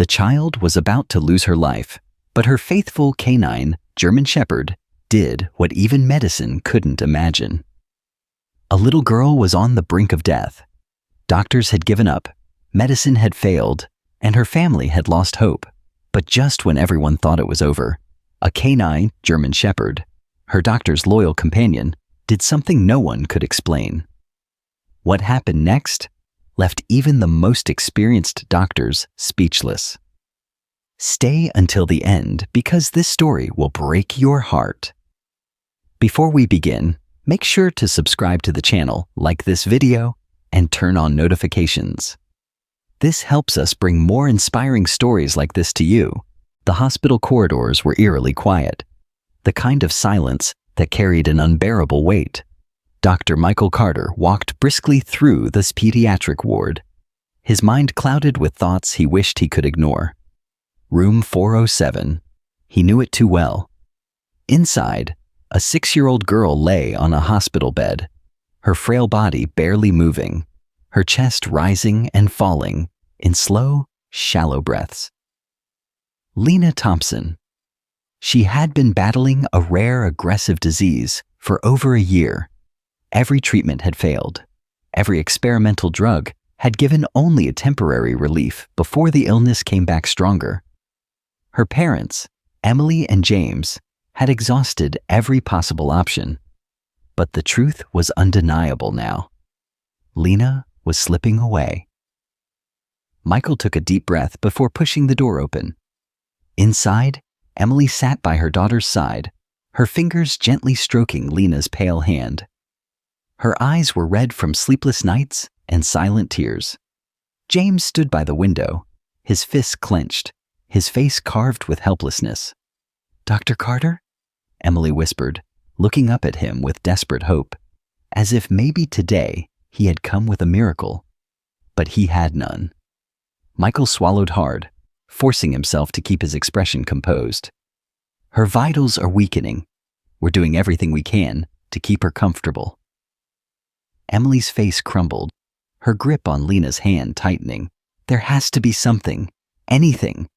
The child was about to lose her life, but her faithful canine, German Shepherd, did what even medicine couldn't imagine. A little girl was on the brink of death. Doctors had given up, medicine had failed, and her family had lost hope. But just when everyone thought it was over, a canine German Shepherd, her doctor's loyal companion, did something no one could explain. What happened next left even the most experienced doctors speechless. Stay until the end because this story will break your heart. Before we begin, make sure to subscribe to the channel, like this video, and turn on notifications. This helps us bring more inspiring stories like this to you. The hospital corridors were eerily quiet, the kind of silence that carried an unbearable weight. Dr. Michael Carter walked briskly through this pediatric ward, his mind clouded with thoughts he wished he could ignore. Room 407. He knew it too well. Inside, a 6-year-old girl lay on a hospital bed, her frail body barely moving, her chest rising and falling in slow, shallow breaths. Lena Thompson. She had been battling a rare aggressive disease for over a year. Every treatment had failed. Every experimental drug had given only a temporary relief before the illness came back stronger. Her parents, Emily and James, had exhausted every possible option. But the truth was undeniable now. Lena was slipping away. Michael took a deep breath before pushing the door open. Inside, Emily sat by her daughter's side, her fingers gently stroking Lena's pale hand. Her eyes were red from sleepless nights and silent tears. James stood by the window, his fists clenched, his face carved with helplessness. "Dr. Carter?" Emily whispered, looking up at him with desperate hope, as if maybe today he had come with a miracle. But he had none. Michael swallowed hard, forcing himself to keep his expression composed. "Her vitals are weakening. We're doing everything we can to keep her comfortable." Emily's face crumbled, her grip on Lena's hand tightening. "There has to be something, anything."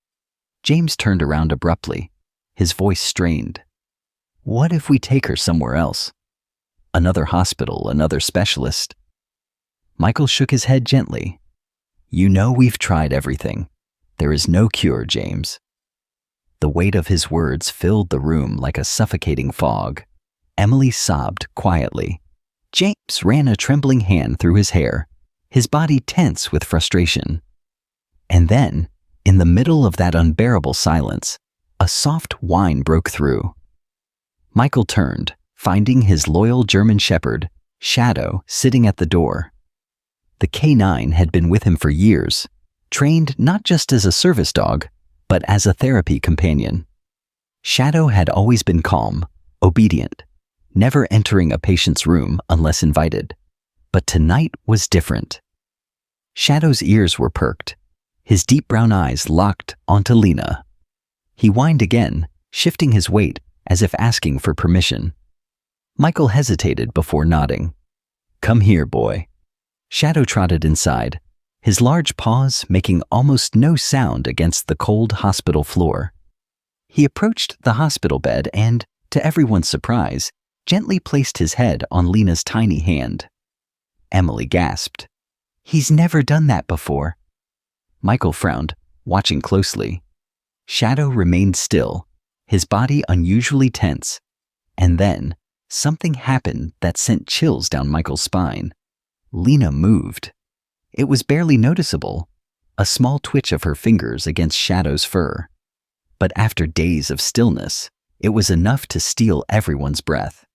James turned around abruptly, his voice strained. "What if we take her somewhere else? Another hospital, another specialist?" Michael shook his head gently. "You know we've tried everything. There is no cure, James." The weight of his words filled the room like a suffocating fog. Emily sobbed quietly. James ran a trembling hand through his hair, his body tense with frustration. And then, in the middle of that unbearable silence, a soft whine broke through. Michael turned, finding his loyal German Shepherd, Shadow, sitting at the door. The canine had been with him for years, trained not just as a service dog, but as a therapy companion. Shadow had always been calm, obedient, never entering a patient's room unless invited. But tonight was different. Shadow's ears were perked, his deep brown eyes locked onto Lena. He whined again, shifting his weight as if asking for permission. Michael hesitated before nodding. "Come here, boy." Shadow trotted inside, his large paws making almost no sound against the cold hospital floor. He approached the hospital bed and, to everyone's surprise, gently placed his head on Lena's tiny hand. Emily gasped. "He's never done that before." Michael frowned, watching closely. Shadow remained still, his body unusually tense. And then, something happened that sent chills down Michael's spine. Lena moved. It was barely noticeable, a small twitch of her fingers against Shadow's fur. But after days of stillness, it was enough to steal everyone's breath.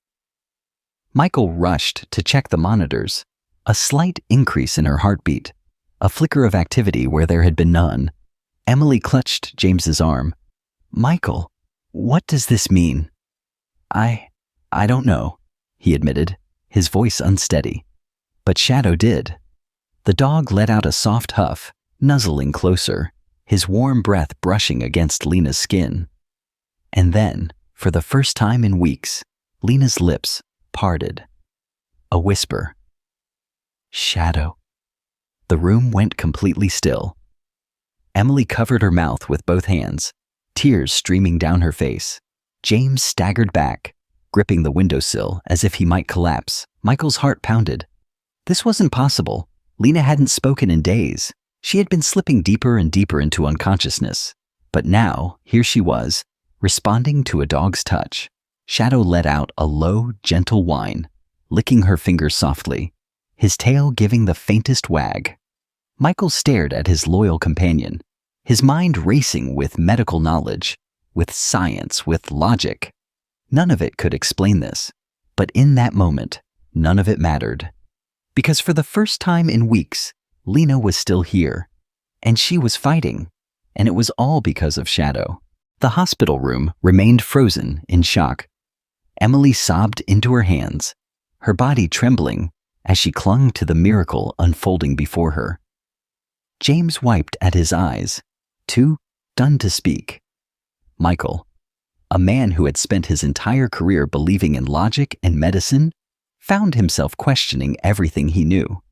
Michael rushed to check the monitors, a slight increase in her heartbeat, a flicker of activity where there had been none. Emily clutched James's arm. "Michael, what does this mean?" I don't know," he admitted, his voice unsteady. But Shadow did. The dog let out a soft huff, nuzzling closer, his warm breath brushing against Lena's skin. And then, for the first time in weeks, Lena's lips parted. A whisper. "Shadow." The room went completely still. Emily covered her mouth with both hands, tears streaming down her face. James staggered back, gripping the windowsill as if he might collapse. Michael's heart pounded. This wasn't possible. Lena hadn't spoken in days. She had been slipping deeper and deeper into unconsciousness. But now, here she was, responding to a dog's touch. Shadow let out a low, gentle whine, licking her fingers softly, his tail giving the faintest wag. Michael stared at his loyal companion, his mind racing with medical knowledge, with science, with logic. None of it could explain this. But in that moment, none of it mattered. Because for the first time in weeks, Lena was still here. And she was fighting. And it was all because of Shadow. The hospital room remained frozen in shock. Emily sobbed into her hands, her body trembling as she clung to the miracle unfolding before her. James wiped at his eyes, too stunned to speak. Michael, a man who had spent his entire career believing in logic and medicine, found himself questioning everything he knew.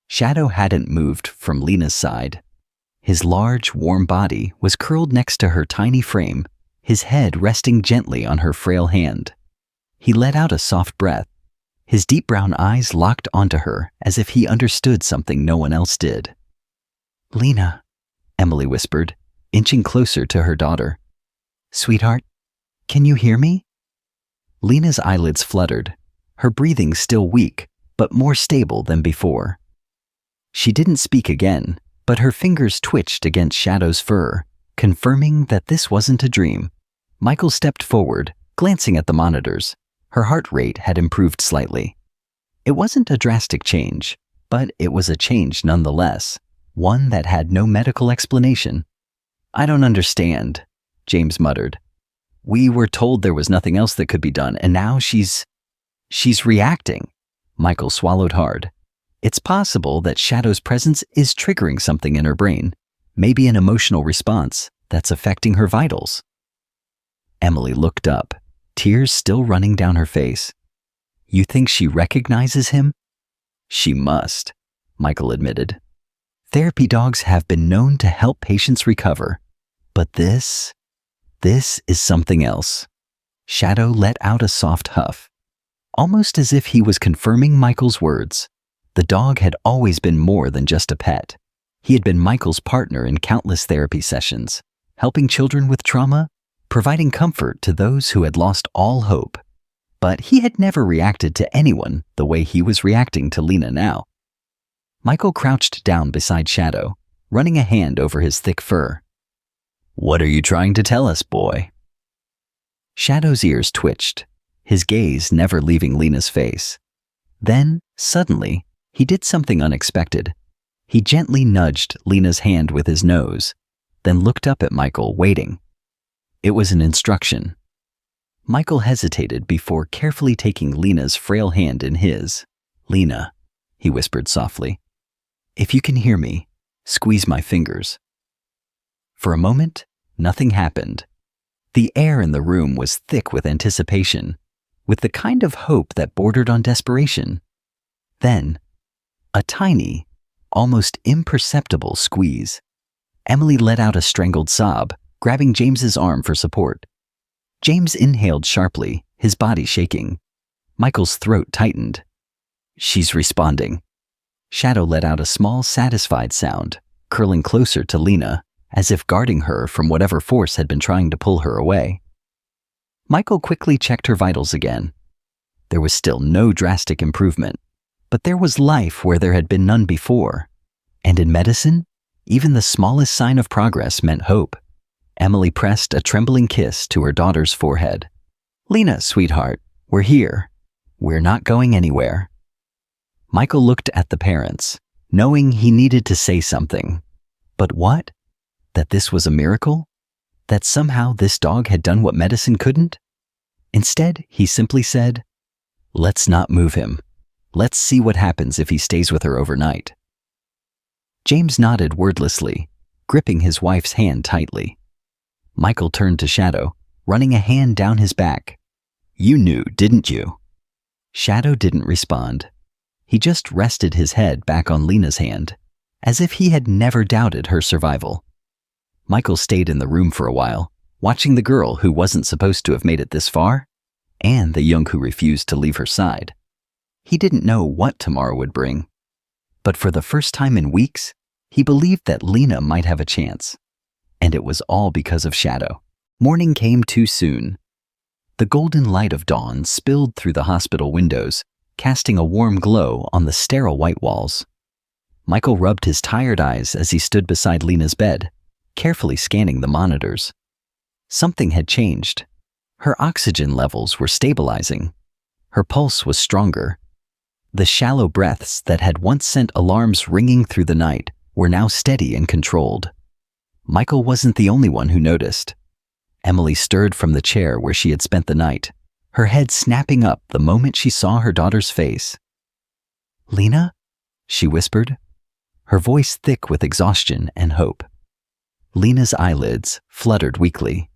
Shadow hadn't moved from Lena's side. His large, warm body was curled next to her tiny frame, his head resting gently on her frail hand. He let out a soft breath, his deep brown eyes locked onto her as if he understood something no one else did. "Lena," Emily whispered, inching closer to her daughter. "Sweetheart, can you hear me?" Lena's eyelids fluttered, her breathing still weak, but more stable than before. She didn't speak again, but her fingers twitched against Shadow's fur, confirming that this wasn't a dream. Michael stepped forward, glancing at the monitors. Her heart rate had improved slightly. It wasn't a drastic change, but it was a change nonetheless, one that had no medical explanation. "I don't understand," James muttered. "We were told there was nothing else that could be done, and now she's reacting." Michael swallowed hard. It's possible that Shadow's presence is triggering something in her brain, maybe an emotional response that's affecting her vitals. Emily looked up, tears still running down her face. "You think she recognizes him?" "She must," Michael admitted. "Therapy dogs have been known to help patients recover. But this is something else." Shadow let out a soft huff, almost as if he was confirming Michael's words. The dog had always been more than just a pet. He had been Michael's partner in countless therapy sessions, helping children with trauma, providing comfort to those who had lost all hope. But he had never reacted to anyone the way he was reacting to Lena now. Michael crouched down beside Shadow, running a hand over his thick fur. "What are you trying to tell us, boy?" Shadow's ears twitched, his gaze never leaving Lena's face. Then, suddenly, he did something unexpected. He gently nudged Lena's hand with his nose, then looked up at Michael, waiting. It was an instruction. Michael hesitated before carefully taking Lena's frail hand in his. "Lena," he whispered softly, "if you can hear me, squeeze my fingers." For a moment, nothing happened. The air in the room was thick with anticipation, with the kind of hope that bordered on desperation. Then, a tiny, almost imperceptible squeeze. Emily let out a strangled sob, grabbing James's arm for support. James inhaled sharply, his body shaking. Michael's throat tightened. "She's responding." Shadow let out a small, satisfied sound, curling closer to Lena, as if guarding her from whatever force had been trying to pull her away. Michael quickly checked her vitals again. There was still no drastic improvement, but there was life where there had been none before. And in medicine, even the smallest sign of progress meant hope. Emily pressed a trembling kiss to her daughter's forehead. "Lena, sweetheart, we're here. We're not going anywhere." Michael looked at the parents, knowing he needed to say something. But what? That this was a miracle? That somehow this dog had done what medicine couldn't? Instead, he simply said, "Let's not move him. Let's see what happens if he stays with her overnight." James nodded wordlessly, gripping his wife's hand tightly. Michael turned to Shadow, running a hand down his back. "You knew, didn't you?" Shadow didn't respond. He just rested his head back on Lena's hand, as if he had never doubted her survival. Michael stayed in the room for a while, watching the girl who wasn't supposed to have made it this far, and the young who refused to leave her side. He didn't know what tomorrow would bring, but for the first time in weeks, he believed that Lena might have a chance. And it was all because of Shadow. Morning came too soon. The golden light of dawn spilled through the hospital windows, casting a warm glow on the sterile white walls. Michael rubbed his tired eyes as he stood beside Lena's bed, carefully scanning the monitors. Something had changed. Her oxygen levels were stabilizing. Her pulse was stronger. The shallow breaths that had once sent alarms ringing through the night were now steady and controlled. Michael wasn't the only one who noticed. Emily stirred from the chair where she had spent the night, her head snapping up the moment she saw her daughter's face. "Lena?" she whispered, her voice thick with exhaustion and hope. Lena's eyelids fluttered weakly.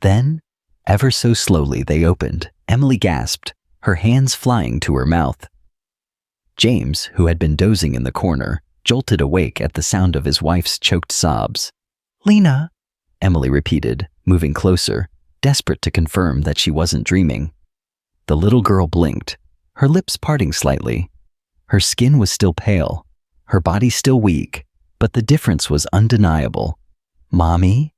Then, ever so slowly they opened. Emily gasped, her hands flying to her mouth. James, who had been dozing in the corner, jolted awake at the sound of his wife's choked sobs. "Lena," Emily repeated, moving closer, desperate to confirm that she wasn't dreaming. The little girl blinked, her lips parting slightly. Her skin was still pale, her body still weak, but the difference was undeniable. "Mommy?"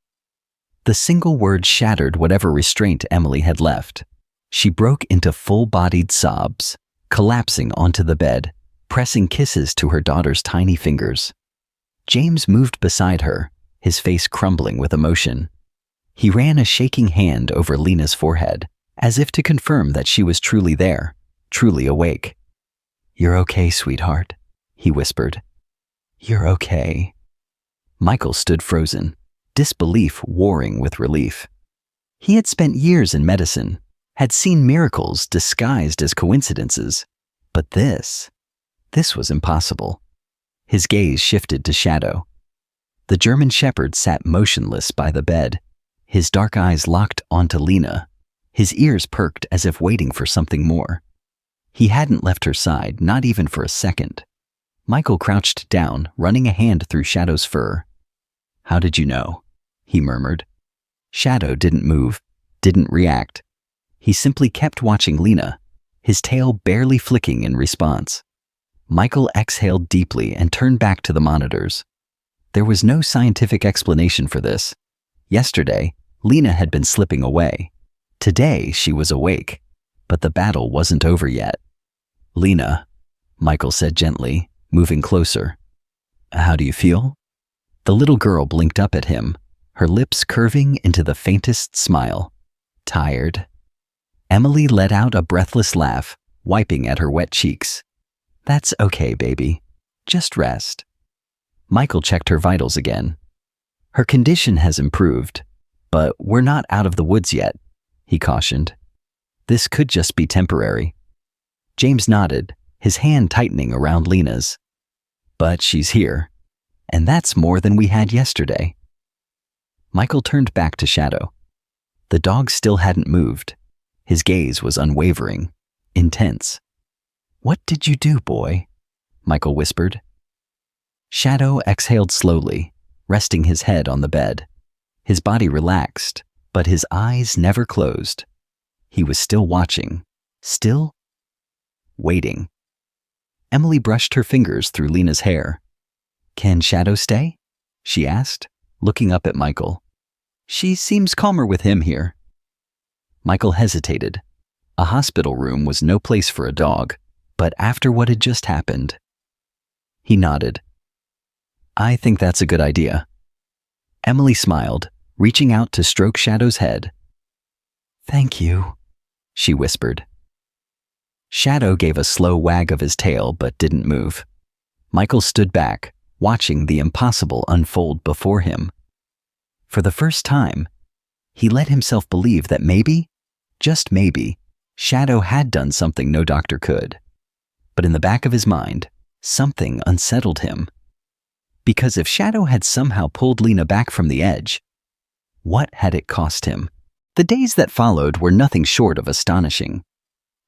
The single word shattered whatever restraint Emily had left. She broke into full-bodied sobs, collapsing onto the bed, pressing kisses to her daughter's tiny fingers. James moved beside her, his face crumbling with emotion. He ran a shaking hand over Lena's forehead, as if to confirm that she was truly there, truly awake. "You're okay, sweetheart," he whispered. "You're okay." Michael stood frozen, disbelief warring with relief. He had spent years in medicine, had seen miracles disguised as coincidences, but this was impossible. His gaze shifted to Shadow. The German Shepherd sat motionless by the bed, his dark eyes locked onto Lena, his ears perked as if waiting for something more. He hadn't left her side, not even for a second. Michael crouched down, running a hand through Shadow's fur. "How did you know?" he murmured. Shadow didn't move, didn't react. He simply kept watching Lena, his tail barely flicking in response. Michael exhaled deeply and turned back to the monitors. There was no scientific explanation for this. Yesterday, Lena had been slipping away. Today, she was awake, but the battle wasn't over yet. "Lena," Michael said gently, moving closer. "How do you feel?" The little girl blinked up at him, her lips curving into the faintest smile. "Tired." Emily let out a breathless laugh, wiping at her wet cheeks. "That's okay, baby. Just rest." Michael checked her vitals again. "Her condition has improved, but we're not out of the woods yet," he cautioned. "This could just be temporary." James nodded, his hand tightening around Lena's. "But she's here, and that's more than we had yesterday." Michael turned back to Shadow. The dog still hadn't moved. His gaze was unwavering, intense. "What did you do, boy?" Michael whispered. Shadow exhaled slowly, resting his head on the bed. His body relaxed, but his eyes never closed. He was still watching, still waiting. Emily brushed her fingers through Lena's hair. "Can Shadow stay?" she asked, looking up at Michael. "She seems calmer with him here." Michael hesitated. A hospital room was no place for a dog, but after what had just happened, he nodded. "I think that's a good idea." Emily smiled, reaching out to stroke Shadow's head. "Thank you," she whispered. Shadow gave a slow wag of his tail but didn't move. Michael stood back, watching the impossible unfold before him. For the first time, he let himself believe that maybe, just maybe, Shadow had done something no doctor could. But in the back of his mind, something unsettled him. Because if Shadow had somehow pulled Lena back from the edge, what had it cost him? The days that followed were nothing short of astonishing.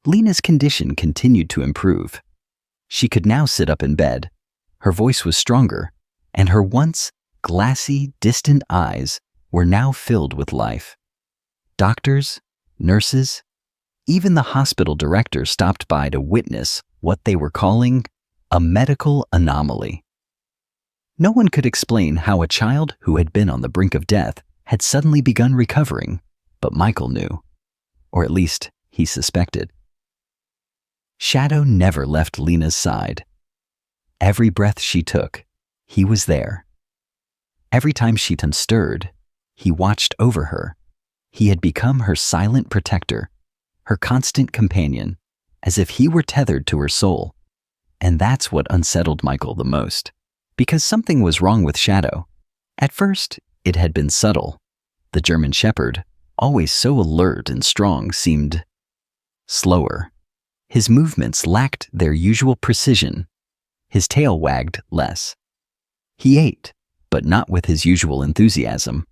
Lena's condition continued to improve. She could now sit up in bed. Her voice was stronger, and her once glassy, distant eyes were now filled with life. Doctors, nurses, even the hospital director stopped by to witness what they were calling a medical anomaly. No one could explain how a child who had been on the brink of death had suddenly begun recovering, but Michael knew, or at least he suspected. Shadow never left Lena's side. Every breath she took, he was there. Every time she stirred, he watched over her. He had become her silent protector, her constant companion, as if he were tethered to her soul. And that's what unsettled Michael the most, because something was wrong with Shadow. At first, it had been subtle. The German Shepherd, always so alert and strong, seemed slower. His movements lacked their usual precision. His tail wagged less. He ate, but not with his usual enthusiasm.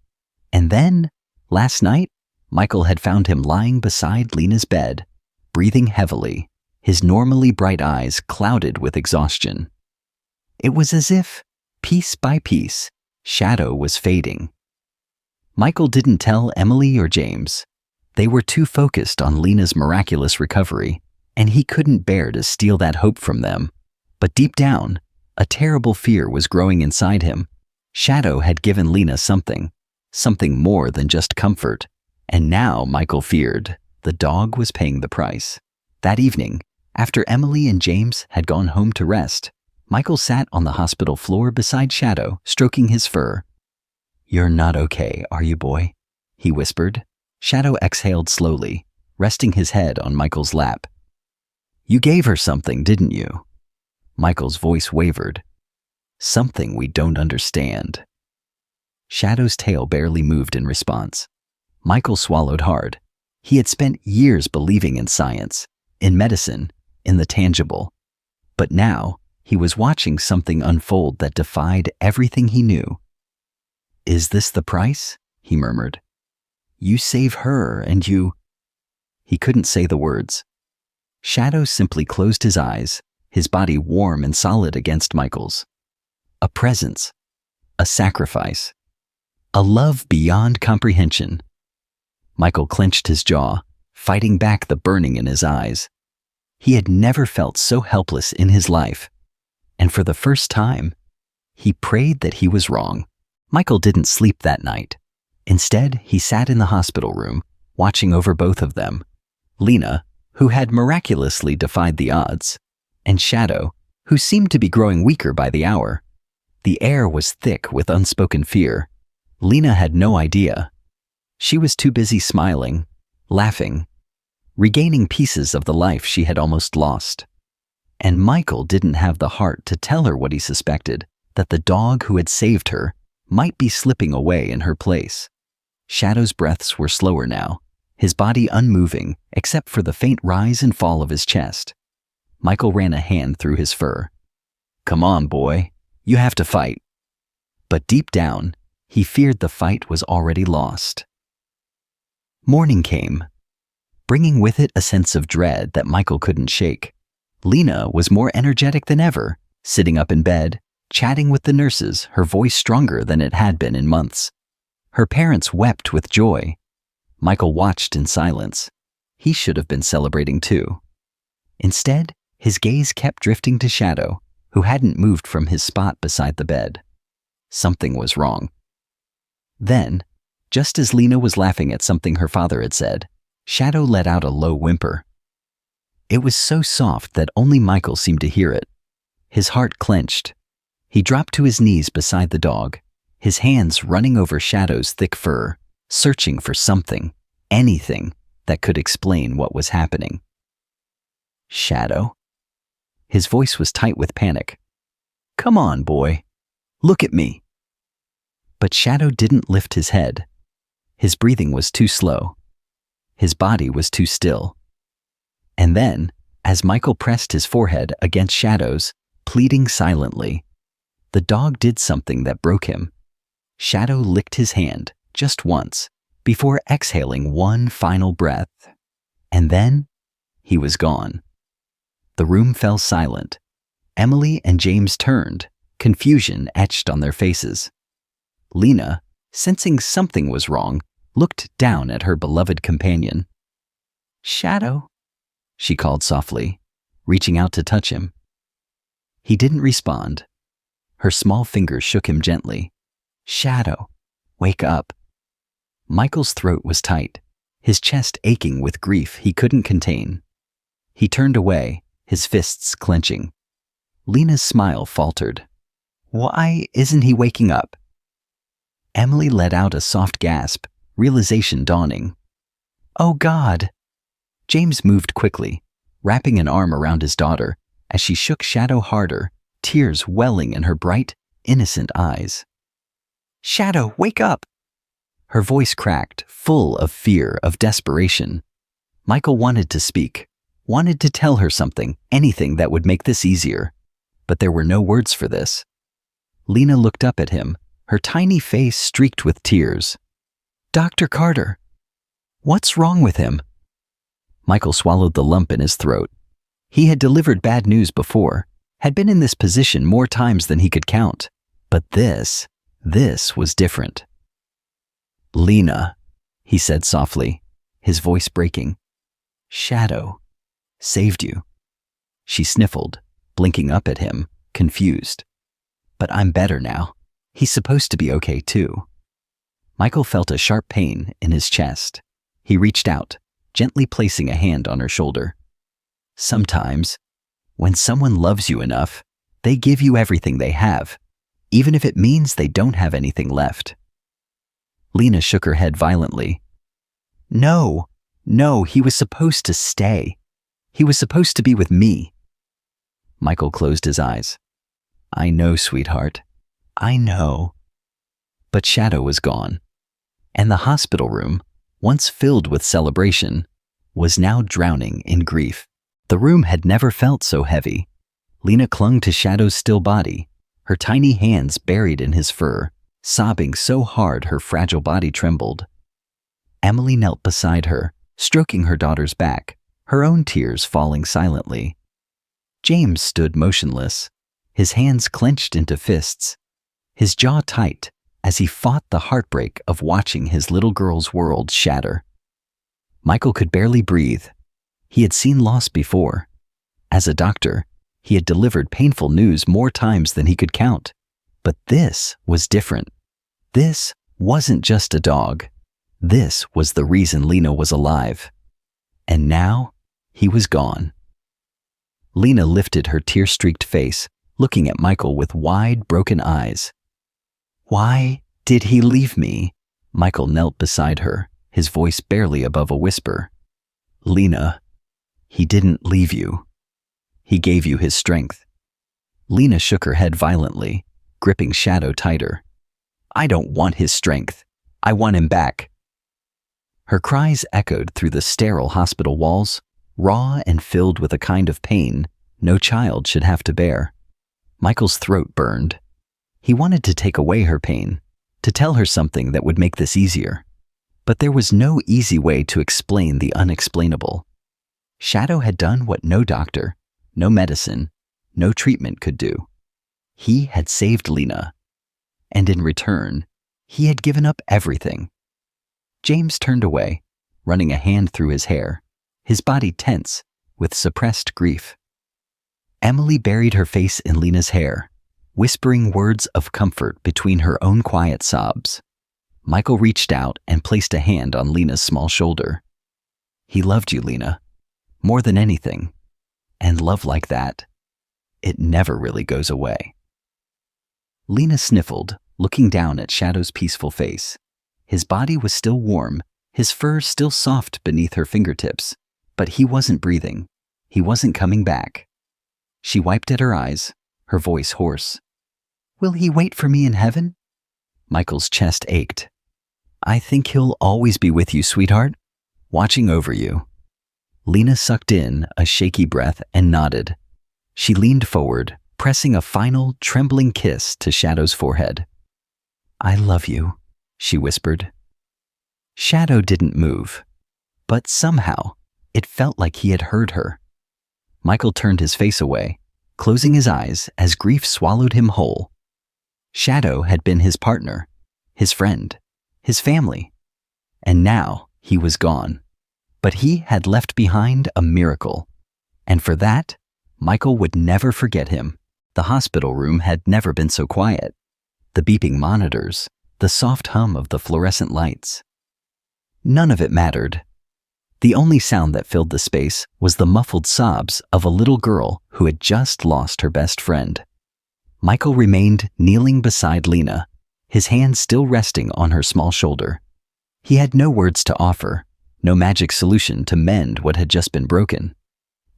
And then, last night, Michael had found him lying beside Lena's bed, breathing heavily, his normally bright eyes clouded with exhaustion. It was as if, piece by piece, Shadow was fading. Michael didn't tell Emily or James. They were too focused on Lena's miraculous recovery, and he couldn't bear to steal that hope from them. But deep down, a terrible fear was growing inside him. Shadow had given Lena something more than just comfort, and now Michael feared the dog was paying the price. That evening, after Emily and James had gone home to rest, Michael sat on the hospital floor beside Shadow, stroking his fur. "You're not okay, are you, boy?" he whispered. Shadow exhaled slowly, resting his head on Michael's lap. "You gave her something, didn't you?" Michael's voice wavered. "Something we don't understand." Shadow's tail barely moved in response. Michael swallowed hard. He had spent years believing in science, in medicine, in the tangible. But now, he was watching something unfold that defied everything he knew. "Is this the price?" he murmured. "You save her and you—" He couldn't say the words. Shadow simply closed his eyes, his body warm and solid against Michael's. A presence, a sacrifice, a love beyond comprehension. Michael clenched his jaw, fighting back the burning in his eyes. He had never felt so helpless in his life, and for the first time, he prayed that he was wrong. Michael didn't sleep that night. Instead, he sat in the hospital room, watching over both of them. Lena, who had miraculously defied the odds, and Shadow, who seemed to be growing weaker by the hour. The air was thick with unspoken fear. Lena had no idea. She was too busy smiling, laughing, regaining pieces of the life she had almost lost. And Michael didn't have the heart to tell her what he suspected, that the dog who had saved her might be slipping away in her place. Shadow's breaths were slower now, his body unmoving except for the faint rise and fall of his chest. Michael ran a hand through his fur. "Come on, boy, you have to fight." But deep down, he feared the fight was already lost. Morning came, bringing with it a sense of dread that Michael couldn't shake. Lena was more energetic than ever, sitting up in bed, chatting with the nurses, her voice stronger than it had been in months. Her parents wept with joy. Michael watched in silence. He should have been celebrating too. Instead, his gaze kept drifting to Shadow, who hadn't moved from his spot beside the bed. Something was wrong. Then, just as Lena was laughing at something her father had said, Shadow let out a low whimper. It was so soft that only Michael seemed to hear it. His heart clenched. He dropped to his knees beside the dog, his hands running over Shadow's thick fur, searching for something, anything, that could explain what was happening. "Shadow?" His voice was tight with panic. "Come on, boy. Look at me." But Shadow didn't lift his head. His breathing was too slow. His body was too still. And then, as Michael pressed his forehead against Shadow's, pleading silently, the dog did something that broke him. Shadow licked his hand just once, before exhaling one final breath. And then, he was gone. The room fell silent. Emily and James turned, confusion etched on their faces. Lena, sensing something was wrong, looked down at her beloved companion. "Shadow," she called softly, reaching out to touch him. He didn't respond. Her small fingers shook him gently. "Shadow, wake up." Michael's throat was tight, his chest aching with grief he couldn't contain. He turned away, his fists clenching. Lena's smile faltered. "Why isn't he waking up?" Emily let out a soft gasp, realization dawning. "Oh God!" James moved quickly, wrapping an arm around his daughter as she shook Shadow harder, tears welling in her bright, innocent eyes. "Shadow, wake up!" Her voice cracked, full of fear, of desperation. Michael wanted to speak, wanted to tell her something, anything that would make this easier. But there were no words for this. Lena looked up at him, her tiny face streaked with tears. "Dr. Carter, what's wrong with him?" Michael swallowed the lump in his throat. He had delivered bad news before, had been in this position more times than he could count. But this was different. "Lena," he said softly, his voice breaking. "Shadow saved you." She sniffled, blinking up at him, confused. "But I'm better now. He's supposed to be okay too." Michael felt a sharp pain in his chest. He reached out, gently placing a hand on her shoulder. "Sometimes, when someone loves you enough, they give you everything they have, even if it means they don't have anything left." Lena shook her head violently. No, he was supposed to stay. He was supposed to be with me." Michael closed his eyes. "I know, sweetheart. I know." But Shadow was gone, and the hospital room, once filled with celebration, was now drowning in grief. The room had never felt so heavy. Lena clung to Shadow's still body, her tiny hands buried in his fur, sobbing so hard her fragile body trembled. Emily knelt beside her, stroking her daughter's back, her own tears falling silently. James stood motionless, his hands clenched into fists, his jaw tight as he fought the heartbreak of watching his little girl's world shatter. Michael could barely breathe. He had seen loss before. As a doctor, he had delivered painful news more times than he could count. But this was different. This wasn't just a dog. This was the reason Lena was alive. And now, he was gone. Lena lifted her tear-streaked face, looking at Michael with wide, broken eyes. "Why did he leave me?" Michael knelt beside her, his voice barely above a whisper. "Lena, he didn't leave you. He gave you his strength." Lena shook her head violently, gripping Shadow tighter. "I don't want his strength. I want him back." Her cries echoed through the sterile hospital walls, raw and filled with a kind of pain no child should have to bear. Michael's throat burned. He wanted to take away her pain, to tell her something that would make this easier. But there was no easy way to explain the unexplainable. Shadow had done what no doctor, no medicine, no treatment could do. He had saved Lena, and in return, he had given up everything. James turned away, running a hand through his hair, his body tense with suppressed grief. Emily buried her face in Lena's hair, whispering words of comfort between her own quiet sobs. Michael reached out and placed a hand on Lena's small shoulder. "He loved you, Lena, more than anything. And love like that, it never really goes away." Lena sniffled, looking down at Shadow's peaceful face. His body was still warm, his fur still soft beneath her fingertips, but he wasn't breathing. He wasn't coming back. She wiped at her eyes, her voice hoarse. "Will he wait for me in heaven?" Michael's chest ached. "I think he'll always be with you, sweetheart, watching over you." Lena sucked in a shaky breath and nodded. She leaned forward, pressing a final, trembling kiss to Shadow's forehead. "I love you," she whispered. Shadow didn't move, but somehow it felt like he had heard her. Michael turned his face away, closing his eyes as grief swallowed him whole. Shadow had been his partner, his friend, his family. And now he was gone. But he had left behind a miracle. And for that, Michael would never forget him. The hospital room had never been so quiet. The beeping monitors, the soft hum of the fluorescent lights. None of it mattered. The only sound that filled the space was the muffled sobs of a little girl who had just lost her best friend. Michael remained kneeling beside Lena, his hand still resting on her small shoulder. He had no words to offer, no magic solution to mend what had just been broken,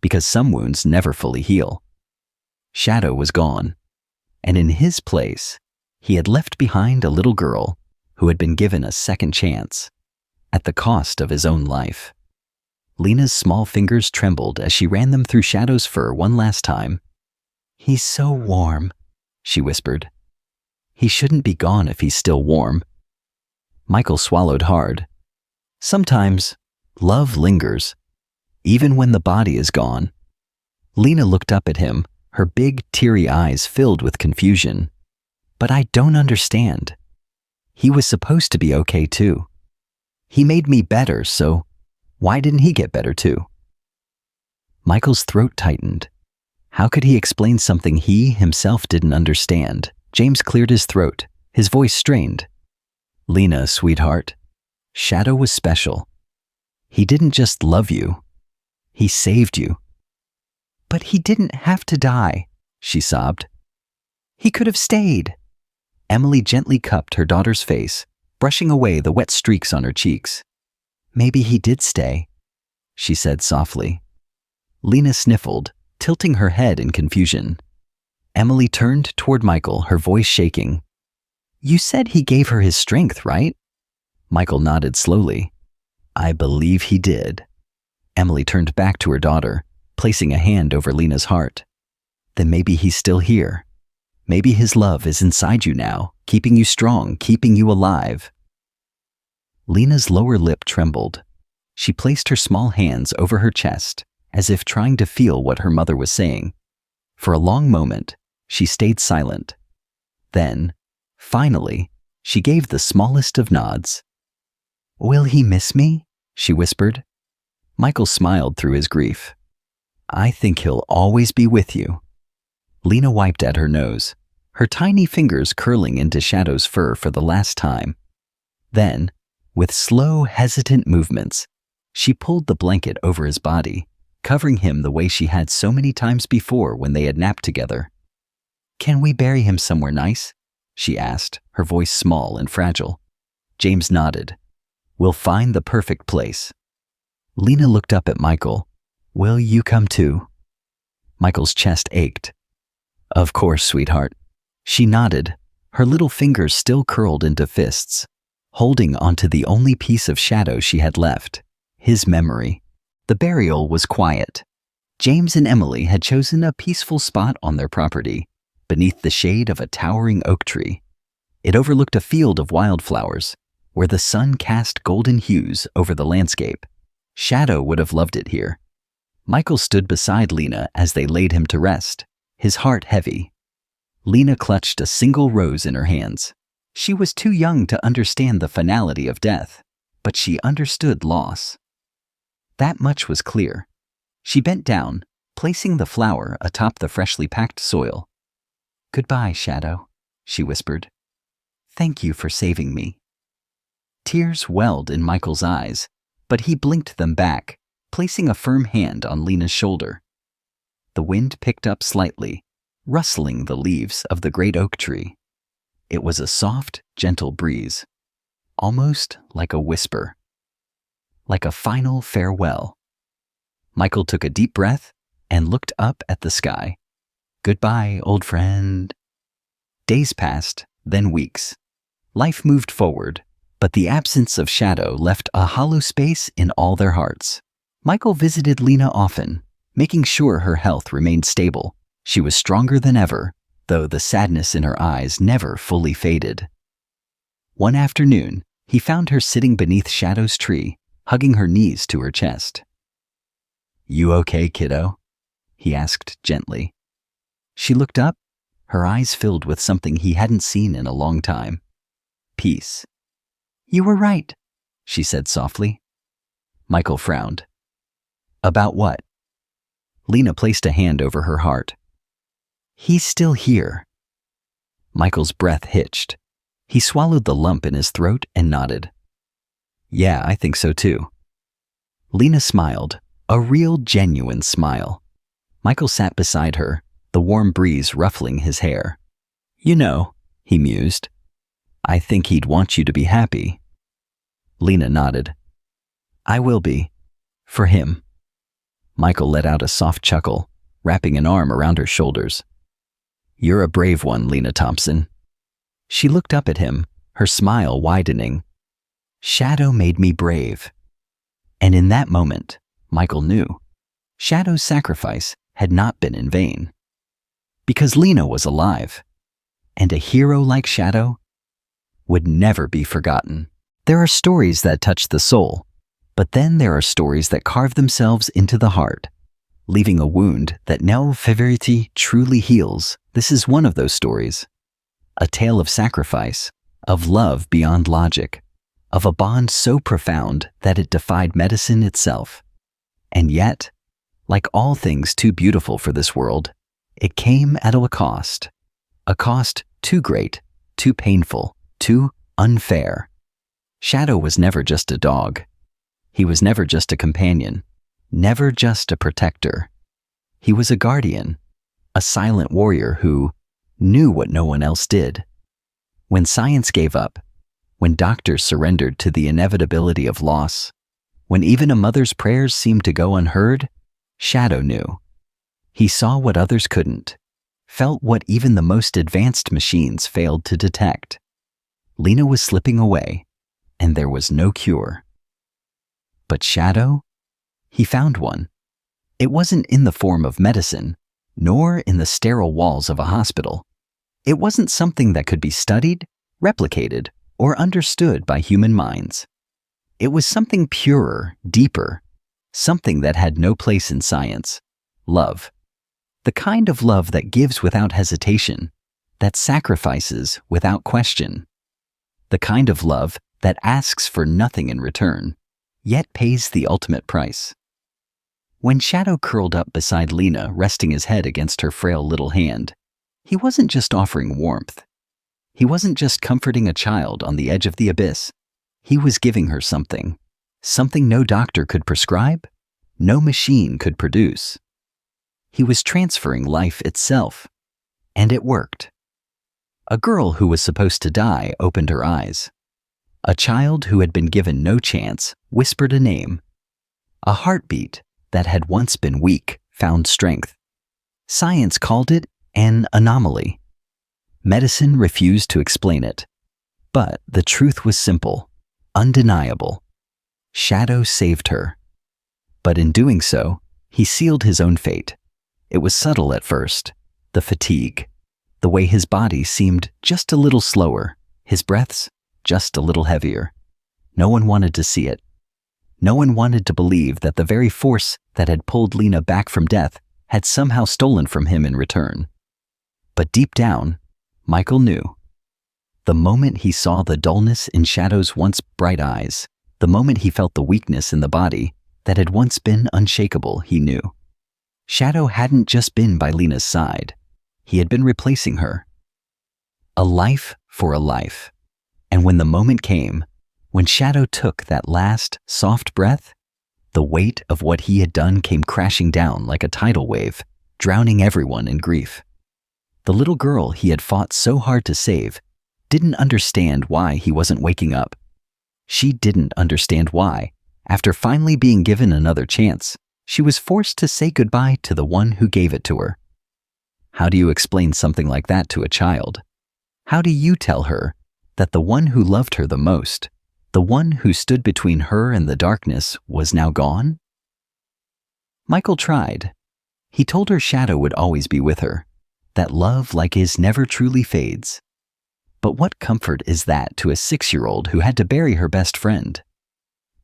because some wounds never fully heal. Shadow was gone, and in his place, he had left behind a little girl who had been given a second chance, at the cost of his own life. Lena's small fingers trembled as she ran them through Shadow's fur one last time. "He's so warm," she whispered. "He shouldn't be gone if he's still warm." Michael swallowed hard. Sometimes, love lingers, even when the body is gone. Lena looked up at him, her big, teary eyes filled with confusion. "But I don't understand. He was supposed to be okay too. He made me better, so why didn't he get better too?" Michael's throat tightened. How could he explain something he himself didn't understand? James cleared his throat, his voice strained. "Lena, sweetheart, Shadow was special. He didn't just love you. He saved you." "But he didn't have to die," she sobbed. "He could have stayed." Emily gently cupped her daughter's face, brushing away the wet streaks on her cheeks. "Maybe he did stay," she said softly. Lena sniffled, tilting her head in confusion. Emily turned toward Michael, her voice shaking. "You said he gave her his strength, right?" Michael nodded slowly. "I believe he did." Emily turned back to her daughter, placing a hand over Lena's heart. "Then maybe he's still here. Maybe his love is inside you now, keeping you strong, keeping you alive." Lena's lower lip trembled. She placed her small hands over her chest, as if trying to feel what her mother was saying. For a long moment, she stayed silent. Then, finally, she gave the smallest of nods. "Will he miss me?" she whispered. Michael smiled through his grief. "I think he'll always be with you." Lena wiped at her nose, her tiny fingers curling into Shadow's fur for the last time. Then, with slow, hesitant movements, she pulled the blanket over his body, covering him the way she had so many times before when they had napped together. "Can we bury him somewhere nice?" she asked, her voice small and fragile. James nodded. "We'll find the perfect place." Lena looked up at Michael. "Will you come too?" Michael's chest ached. "Of course, sweetheart." She nodded, her little fingers still curled into fists, holding onto the only piece of Shadow she had left, his memory. The burial was quiet. James and Emily had chosen a peaceful spot on their property, beneath the shade of a towering oak tree. It overlooked a field of wildflowers, where the sun cast golden hues over the landscape. Shadow would have loved it here. Michael stood beside Lena as they laid him to rest, his heart heavy. Lena clutched a single rose in her hands. She was too young to understand the finality of death, but she understood loss. That much was clear. She bent down, placing the flower atop the freshly packed soil. "Goodbye, Shadow," she whispered. "Thank you for saving me." Tears welled in Michael's eyes, but he blinked them back, placing a firm hand on Lena's shoulder. The wind picked up slightly, rustling the leaves of the great oak tree. It was a soft, gentle breeze, almost like a whisper, like a final farewell. Michael took a deep breath and looked up at the sky. "Goodbye, old friend." Days passed, then weeks. Life moved forward, but the absence of Shadow left a hollow space in all their hearts. Michael visited Lena often, making sure her health remained stable. She was stronger than ever, though the sadness in her eyes never fully faded. One afternoon, he found her sitting beneath Shadow's tree, hugging her knees to her chest. "You okay, kiddo?" he asked gently. She looked up, her eyes filled with something he hadn't seen in a long time. peace. "You were right," she said softly. Michael frowned. "About what?" Lena placed a hand over her heart. "He's still here." Michael's breath hitched. He swallowed the lump in his throat and nodded. "Yeah, I think so too." Lena smiled, a real genuine smile. Michael sat beside her, the warm breeze ruffling his hair. "You know," he mused, "I think he'd want you to be happy." Lena nodded. "I will be. For him." Michael let out a soft chuckle, wrapping an arm around her shoulders. "You're a brave one, Lena Thompson." She looked up at him, her smile widening. "Shadow made me brave." And in that moment, Michael knew Shadow's sacrifice had not been in vain. Because Lena was alive, and a hero like Shadow would never be forgotten. There are stories that touch the soul, but then there are stories that carve themselves into the heart, leaving a wound that no verity truly heals. This is one of those stories. A tale of sacrifice, of love beyond logic, of a bond so profound that it defied medicine itself. And yet, like all things too beautiful for this world, it came at a cost too great, too painful, too unfair. Shadow was never just a dog. He was never just a companion, never just a protector. He was a guardian, a silent warrior who knew what no one else did. When science gave up, when doctors surrendered to the inevitability of loss, when even a mother's prayers seemed to go unheard, Shadow knew. He saw what others couldn't, felt what even the most advanced machines failed to detect. Lena was slipping away, and there was no cure. But Shadow? He found one. It wasn't in the form of medicine, nor in the sterile walls of a hospital. It wasn't something that could be studied, replicated, or understood by human minds. It was something purer, deeper, something that had no place in science. Love. The kind of love that gives without hesitation, that sacrifices without question. The kind of love that asks for nothing in return, yet pays the ultimate price. When Shadow curled up beside Lena, resting his head against her frail little hand, he wasn't just offering warmth. He wasn't just comforting a child on the edge of the abyss. He was giving her something no doctor could prescribe, no machine could produce. He was transferring life itself, and it worked. A girl who was supposed to die opened her eyes. A child who had been given no chance whispered a name. A heartbeat that had once been weak found strength. Science called it an anomaly. Medicine refused to explain it. But the truth was simple, undeniable. Shadow saved her. But in doing so, he sealed his own fate. It was subtle at first, the fatigue, the way his body seemed just a little slower, his breaths just a little heavier. No one wanted to see it. No one wanted to believe that the very force that had pulled Lena back from death had somehow stolen from him in return. But deep down, Michael knew. The moment he saw the dullness in Shadow's once bright eyes, the moment he felt the weakness in the body that had once been unshakable, he knew. Shadow hadn't just been by Lena's side. He had been replacing her. A life for a life. And when the moment came, when Shadow took that last soft breath, the weight of what he had done came crashing down like a tidal wave, drowning everyone in grief. The little girl he had fought so hard to save didn't understand why he wasn't waking up. She didn't understand why, after finally being given another chance, she was forced to say goodbye to the one who gave it to her. How do you explain something like that to a child? How do you tell her that the one who loved her the most, the one who stood between her and the darkness, was now gone? Michael tried. He told her Shadow would always be with her, that love like his never truly fades. But what comfort is that to a 6-year-old who had to bury her best friend?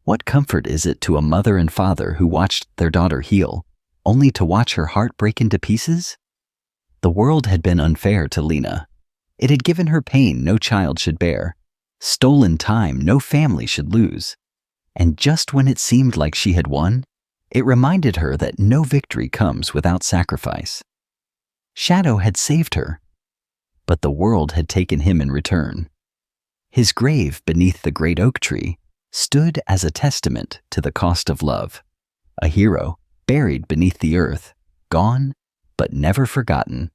What comfort is it to a mother and father who watched their daughter heal, only to watch her heart break into pieces? The world had been unfair to Lena. It had given her pain no child should bear, stolen time no family should lose. And just when it seemed like she had won, it reminded her that no victory comes without sacrifice. Shadow had saved her, but the world had taken him in return. His grave beneath the great oak tree stood as a testament to the cost of love. A hero buried beneath the earth, gone but never forgotten.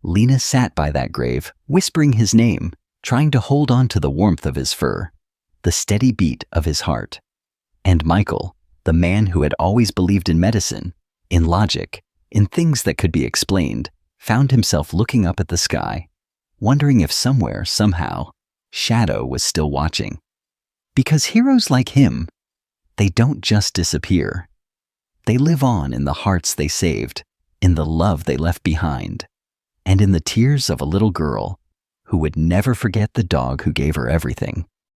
Lena sat by that grave, whispering his name, trying to hold on to the warmth of his fur, the steady beat of his heart. And Michael, the man who had always believed in medicine, in logic, in things that could be explained, found himself looking up at the sky, wondering if somewhere, somehow, Shadow was still watching. Because heroes like him, they don't just disappear. They live on in the hearts they saved, in the love they left behind, and in the tears of a little girl who would never forget the dog who gave her everything.